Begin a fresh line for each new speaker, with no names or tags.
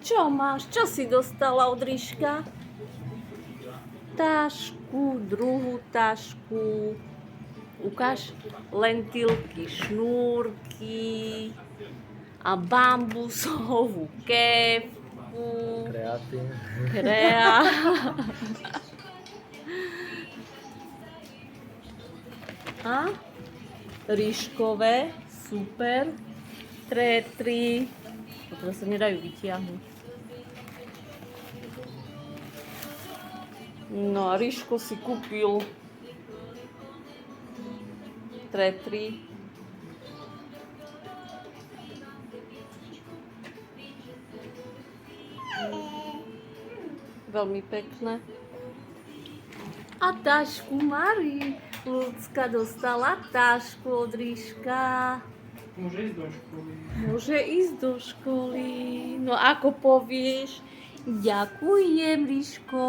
Čo máš? Čo si dostala od Ríška? Tašku, druhú tašku. Ukáž, lentilky, šnúrky a bambusovú kefku.
Kreatín.
Krea. A ríškové, super. Tretry. Toto sa nedajú vytiahnuť. No a Ríško si kúpil tretry. Veľmi pekné. A tašku Mari. Ľudská dostala tašku od Ríška.
Môže ísť do školy.
Môže ísť do školy. No ako povieš? Ďakujem, Ríško.